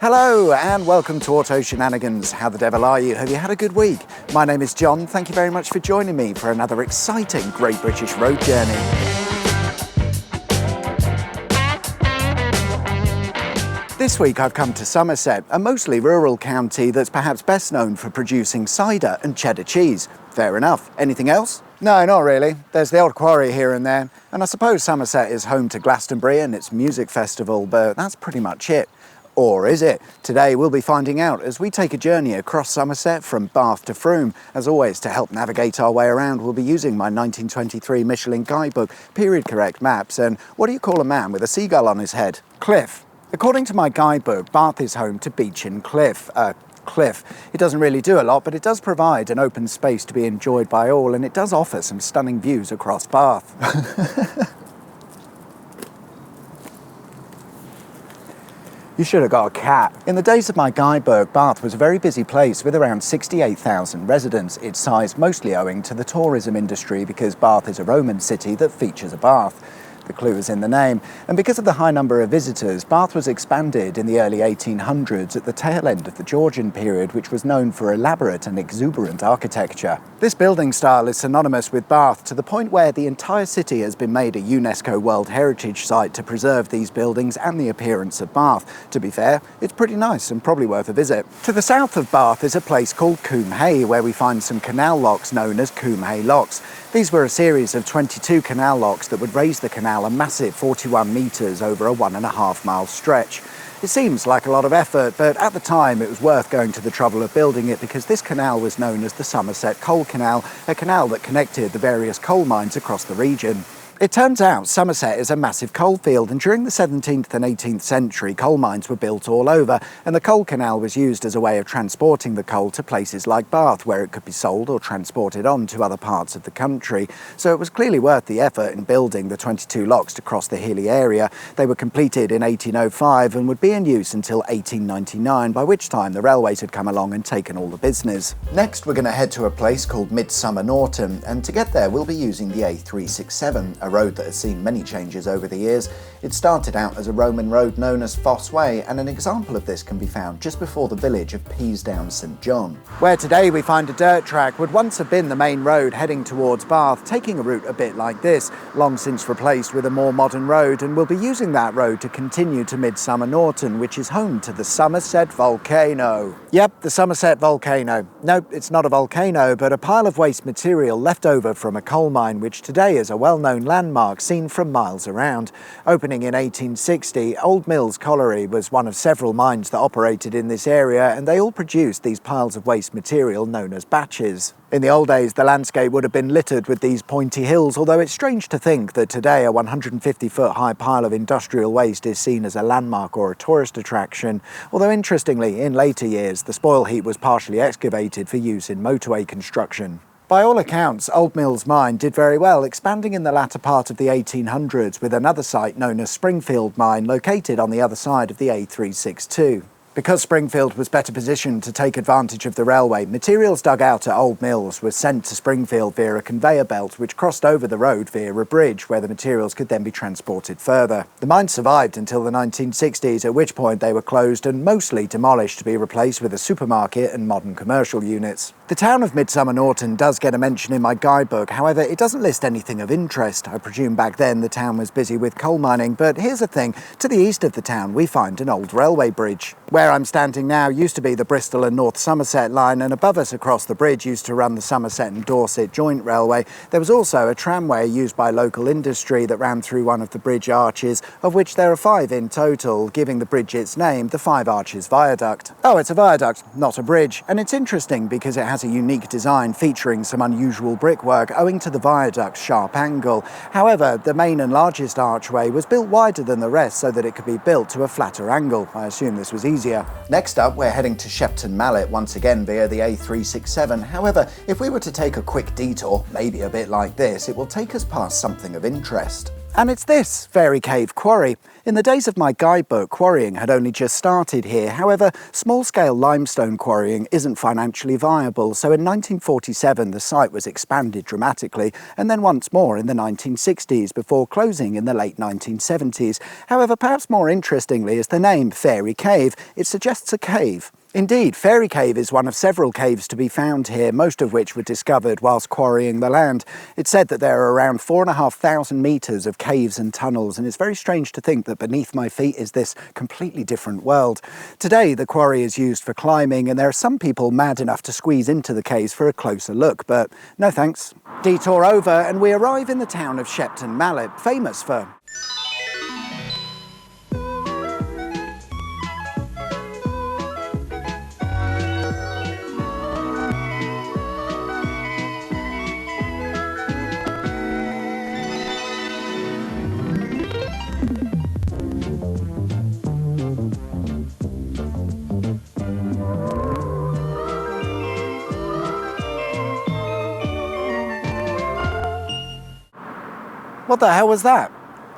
Hello and welcome to Auto Shenanigans. How the devil are you? Have you had a good week? My name is John. Thank you very much for joining me for another exciting Great British road journey. This week I've come to Somerset, a mostly rural county that's perhaps best known for producing cider and cheddar cheese. Fair enough. Anything else? No, not really. There's the odd quarry here and there, and I suppose Somerset is home to Glastonbury and its music festival, but that's pretty much it. Or is it? Today we'll be finding out as we take a journey across Somerset from Bath to Frome. As always, to help navigate our way around, we'll be using my 1923 Michelin guidebook, period correct maps, and what do you call a man with a seagull on his head? Cliff. According to my guidebook, Bath is home to beach and cliff. It doesn't really do a lot, but it does provide an open space to be enjoyed by all, and it does offer some stunning views across Bath. You should have got a cat. In the days of my guidebook, Bath was a very busy place with around 68,000 residents, its size mostly owing to the tourism industry because Bath is a Roman city that features a bath. The clue is in the name, and because of the high number of visitors, Bath was expanded in the early 1800s at the tail end of the Georgian period, which was known for elaborate and exuberant architecture. This building style is synonymous with Bath to the point where the entire city has been made a UNESCO World Heritage Site to preserve these buildings and the appearance of Bath. To be fair, it's pretty nice and probably worth a visit. To the south of Bath is a place called Combe Hay, where we find some canal locks known as Combe Hay locks. These were a series of 22 canal locks that would raise the canal a massive 41 metres over a 1.5 mile stretch. It seems like a lot of effort, but at the time it was worth going to the trouble of building it because this canal was known as the Somerset Coal Canal, a canal that connected the various coal mines across the region. It turns out Somerset is a massive coal field, and during the 17th and 18th century coal mines were built all over, and the coal canal was used as a way of transporting the coal to places like Bath where it could be sold or transported on to other parts of the country. So it was clearly worth the effort in building the 22 locks to cross the hilly area. They were completed in 1805 and would be in use until 1899, by which time the railways had come along and taken all the business. Next we're going to head to a place called Midsummer Norton, and to get there we'll be using the A367, a road that has seen many changes over the years. It started out as a Roman road known as Fosse Way, and an example of this can be found just before the village of Peasedown St. Where today we find a dirt track would once have been the main road heading towards Bath, taking a route a bit like this, long since replaced with a more modern road, and we'll be using that road to continue to Midsummer Norton, which is home to the Somerset volcano. Yep, the Somerset volcano. No, it's not a volcano, but a pile of waste material left over from a coal mine, which today is a well-known landmark seen from miles around. Opening in 1860, Old Mills Colliery was one of several mines that operated in this area, and they all produced these piles of waste material known as batches. In the old days, the landscape would have been littered with these pointy hills, although it's strange to think that today a 150-foot high pile of industrial waste is seen as a landmark or a tourist attraction. Although interestingly, in later years, the spoil heap was partially excavated for use in motorway construction. By all accounts, Old Mills Mine did very well, expanding in the latter part of the 1800s with another site known as Springfield Mine located on the other side of the A362. Because Springfield was better positioned to take advantage of the railway, materials dug out at Old Mills were sent to Springfield via a conveyor belt which crossed over the road via a bridge where the materials could then be transported further. The mine survived until the 1960s, at which point they were closed and mostly demolished to be replaced with a supermarket and modern commercial units. The town of Midsummer Norton does get a mention in my guidebook, however it doesn't list anything of interest. I presume back then the town was busy with coal mining, but here's the thing, to the east of the town we find an old railway bridge. Where I'm standing now used to be the Bristol and North Somerset line, and above us across the bridge used to run the Somerset and Dorset Joint Railway. There was also a tramway used by local industry that ran through one of the bridge arches, of which there are 5 in total, giving the bridge its name, the 5 Arches Viaduct. Oh, it's a viaduct, not a bridge, and it's interesting because it has a unique design featuring some unusual brickwork owing to the viaduct's sharp angle. However, the main and largest archway was built wider than the rest so that it could be built to a flatter angle. I assume this was easier. Next up, we're heading to Shepton Mallet once again via the A367. However, if we were to take a quick detour, maybe a bit like this, it will take us past something of interest. And it's this Fairy Cave Quarry. In the days of my guidebook, quarrying had only just started here. However, small-scale limestone quarrying isn't financially viable, so in 1947 the site was expanded dramatically, and then once more in the 1960s, before closing in the late 1970s. However, perhaps more interestingly is the name Fairy Cave. It suggests a cave. Indeed, Fairy Cave is one of several caves to be found here, most of which were discovered whilst quarrying the land. It's said that there are around 4,500 metres of caves and tunnels, and it's very strange to think that beneath my feet is this completely different world. Today, the quarry is used for climbing, and there are some people mad enough to squeeze into the caves for a closer look, but no thanks. Detour over, and we arrive in the town of Shepton Mallet, famous for... What the hell was that?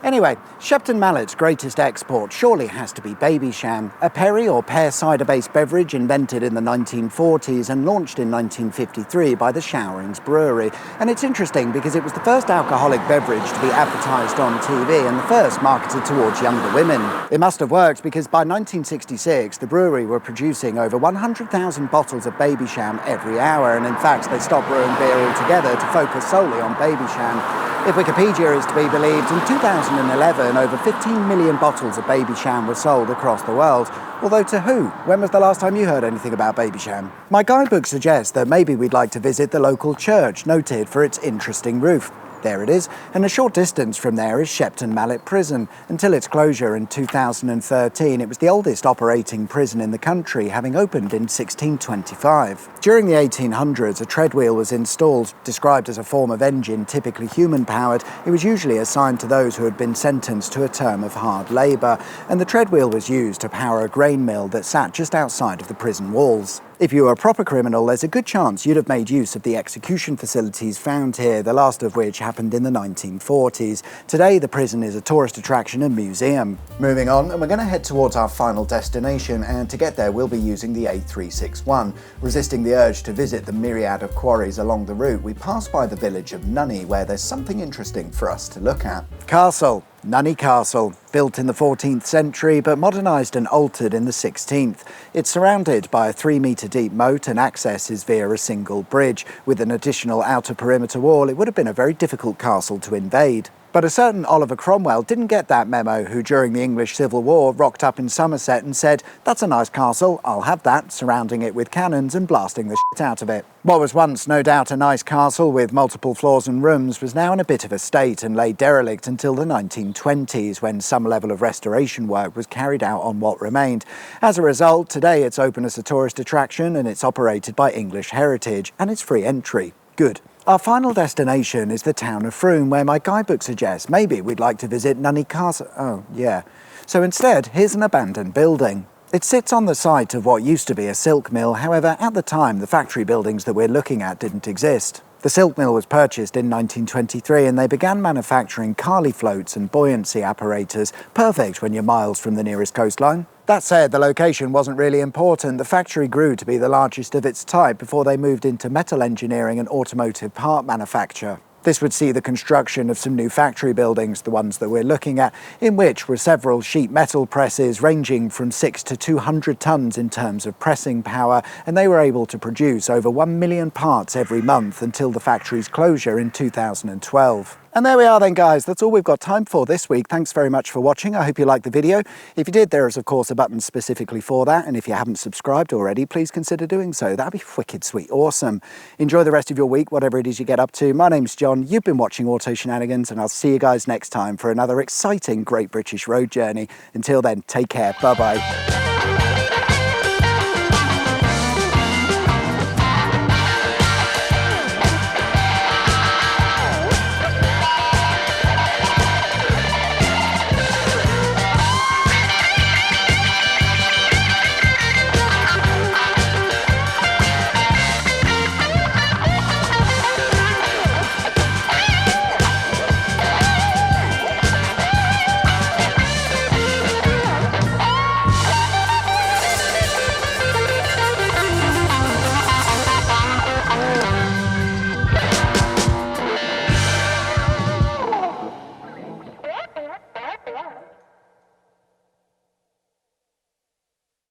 Anyway, Shepton Mallet's greatest export surely has to be Babycham, a perry or pear cider-based beverage invented in the 1940s and launched in 1953 by the Showerings Brewery. And it's interesting because it was the first alcoholic beverage to be advertised on TV and the first marketed towards younger women. It must have worked because by 1966 the brewery were producing over 100,000 bottles of Babycham every hour, and in fact they stopped brewing beer altogether to focus solely on Babycham. If Wikipedia is to be believed, in 2011 over 15 million bottles of Babycham were sold across the world. Although to who? When was the last time you heard anything about Babycham? My guidebook suggests that maybe we'd like to visit the local church, noted for its interesting roof. There it is, and a short distance from there is Shepton Mallet Prison. Until its closure in 2013, it was the oldest operating prison in the country, having opened in 1625. During the 1800s, a treadwheel was installed, described as a form of engine typically human-powered. It was usually assigned to those who had been sentenced to a term of hard labour, and the treadwheel was used to power a grain mill that sat just outside of the prison walls. If you were a proper criminal, there's a good chance you'd have made use of the execution facilities found here, the last of which happened in the 1940s. Today, the prison is a tourist attraction and museum. Moving on, and we're going to head towards our final destination, and to get there we'll be using the A361. Resisting the urge to visit the myriad of quarries along the route, we pass by the village of Nunney, where there's something interesting for us to look at. Castle. Nunney Castle, built in the 14th century but modernised and altered in the 16th. It's surrounded by a 3-metre deep moat and access is via a single bridge. With an additional outer perimeter wall, it would have been a very difficult castle to invade. But a certain Oliver Cromwell didn't get that memo, who during the English Civil War rocked up in Somerset and said, "That's a nice castle, I'll have that," surrounding it with cannons and blasting the shit out of it. What was once no doubt a nice castle with multiple floors and rooms was now in a bit of a state and lay derelict until the 1920s, when some level of restoration work was carried out on what remained. As a result, today it's open as a tourist attraction and it's operated by English Heritage, and it's free entry. Good. Our final destination is the town of Frome, where my guidebook suggests maybe we'd like to visit Nunney Castle. Oh, yeah. So instead, here's an abandoned building. It sits on the site of what used to be a silk mill. However, at the time, the factory buildings that we're looking at didn't exist. The silk mill was purchased in 1923 and they began manufacturing Carley floats and buoyancy apparatus, perfect when you're miles from the nearest coastline. That said, the location wasn't really important. The factory grew to be the largest of its type before they moved into metal engineering and automotive part manufacture. This would see the construction of some new factory buildings, the ones that we're looking at, in which were several sheet metal presses ranging from 6 to 200 tonnes in terms of pressing power, and they were able to produce over 1 million parts every month until the factory's closure in 2012. And there we are then, guys. That's all we've got time for this week. Thanks very much for watching. I hope you liked the video. If you did, there is of course a button specifically for that, and if you haven't subscribed already, please consider doing so. That'd be wicked sweet awesome. Enjoy the rest of your week, whatever it is you get up to. My name's John, you've been watching Auto Shenanigans, and I'll see you guys next time for another exciting Great British Road Journey. Until then, take care, bye bye.